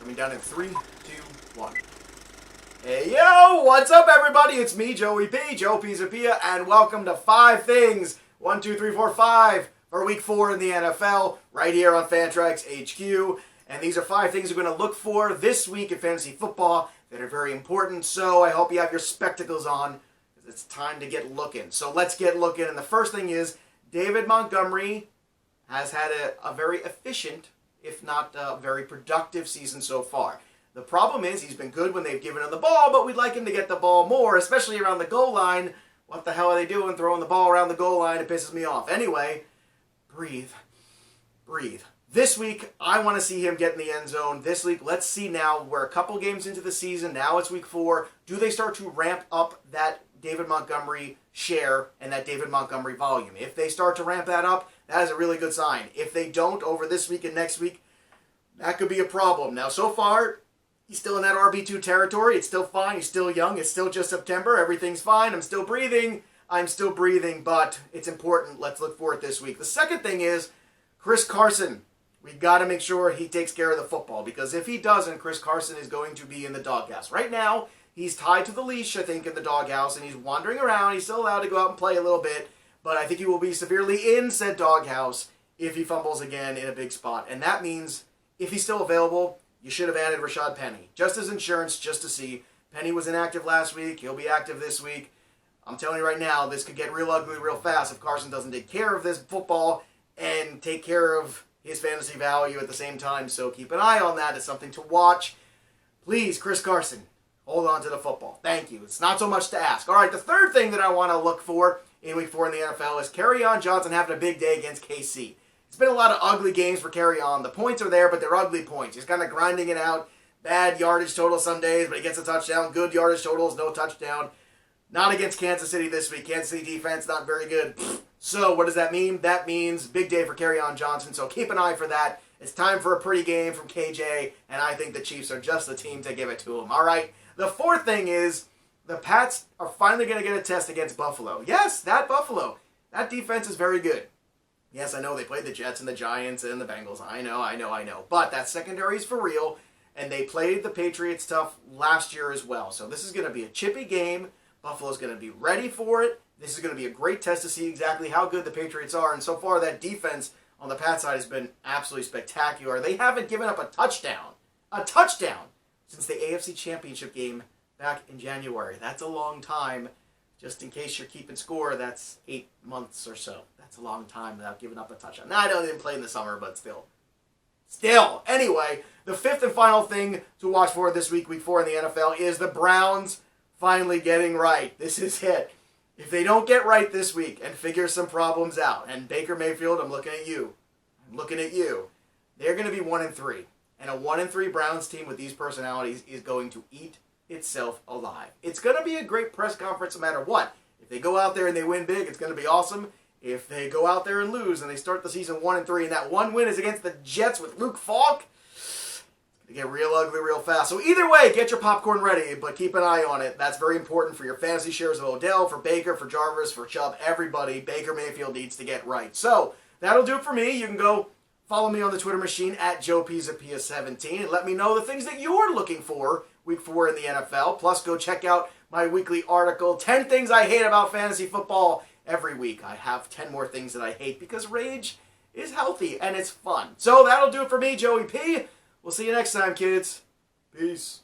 Coming down in 3, 2, 1. Hey, yo! What's up, everybody? It's me, Joey P, Joe Pizzapia, and welcome to 5 Things, 1, 2, 3, 4, 5, for Week 4 in the NFL, right here on FantraxHQ. And these are 5 things you're going to look for this week in fantasy football that are very important, so I hope you have your spectacles on, because it's time to get looking. So let's get looking, and the first thing is, David Montgomery has had a very efficient, if not very productive season so far. The problem is he's been good when they've given him the ball, but we'd like him to get the ball more, especially around the goal line. What the hell are they doing throwing the ball around the goal line? It pisses me off. Anyway, breathe. This week, I want to see him get in the end zone. This week, let's see now. We're a couple games into the season. Now it's week 4. Do they start to ramp up that David Montgomery share and that David Montgomery volume? If they start to ramp that up, that is a really good sign. If they don't over this week and next week, that could be a problem. Now, so far, he's still in that RB2 territory. It's still fine. He's still young. It's still just September. Everything's fine. I'm still breathing, but it's important. Let's look for it this week. The second thing is Chris Carson. We've got to make sure he takes care of the football, because if he doesn't, Chris Carson is going to be in the doghouse. Right now, he's tied to the leash, I think, in the doghouse, and he's wandering around. He's still allowed to go out and play a little bit, but I think he will be severely in said doghouse if he fumbles again in a big spot. And that means, if he's still available, you should have added Rashad Penny. Just as insurance, just to see. Penny was inactive last week. He'll be active this week. I'm telling you right now, this could get real ugly real fast if Carson doesn't take care of this football and take care of his fantasy value at the same time. So keep an eye on that. It's something to watch. Please, Chris Carson, hold on to the football. Thank you. It's not so much to ask. All right, the third thing that I want to look for in Week 4 in the NFL is Kerryon Johnson having a big day against KC. It's been a lot of ugly games for Kerryon. The points are there, but they're ugly points. He's kind of grinding it out. Bad yardage total some days, but he gets a touchdown. Good yardage totals, no touchdown. Not against Kansas City this week. Kansas City defense, not very good. So what does that mean? That means big day for Kerryon Johnson, so keep an eye for that. It's time for a pretty game from KJ, and I think the Chiefs are just the team to give it to him. All right, the fourth thing is the Pats are finally going to get a test against Buffalo. Yes, that Buffalo. That defense is very good. Yes, I know they played the Jets and the Giants and the Bengals. I know. But that secondary is for real, and they played the Patriots tough last year as well. So this is going to be a chippy game. Buffalo's going to be ready for it. This is going to be a great test to see exactly how good the Patriots are. And so far, that defense on the Pats side has been absolutely spectacular. They haven't given up a touchdown since the AFC Championship game back in January. That's a long time. Just in case you're keeping score, that's 8 months or so. That's a long time without giving up a touchdown. Now, I know they didn't play in the summer, but still. Anyway, the fifth and final thing to watch for this week, Week 4 in the NFL, is the Browns finally getting right. This is it. If they don't get right this week and figure some problems out, and Baker Mayfield, I'm looking at you. They're going to be 1-3. And a 1-3 Browns team with these personalities is going to eat itself alive. It's going to be a great press conference no matter what. If they go out there and they win big, it's going to be awesome. If they go out there and lose and they start the season 1-3 and that one win is against the Jets with Luke Falk, it's going to get real ugly real fast. So either way, get your popcorn ready, but keep an eye on it. That's very important for your fantasy shares of Odell, for Baker, for Jarvis, for Chubb, everybody. Baker Mayfield needs to get right. So that'll do it for me. You can go follow me on the Twitter machine at JoePizzapia17 and let me know the things that you're looking for Week 4 in the NFL. Plus, go check out my weekly article, 10 Things I Hate About Fantasy Football. Every week I have 10 more things that I hate because rage is healthy and it's fun. So that'll do it for me, Joey P. We'll see you next time, kids. Peace.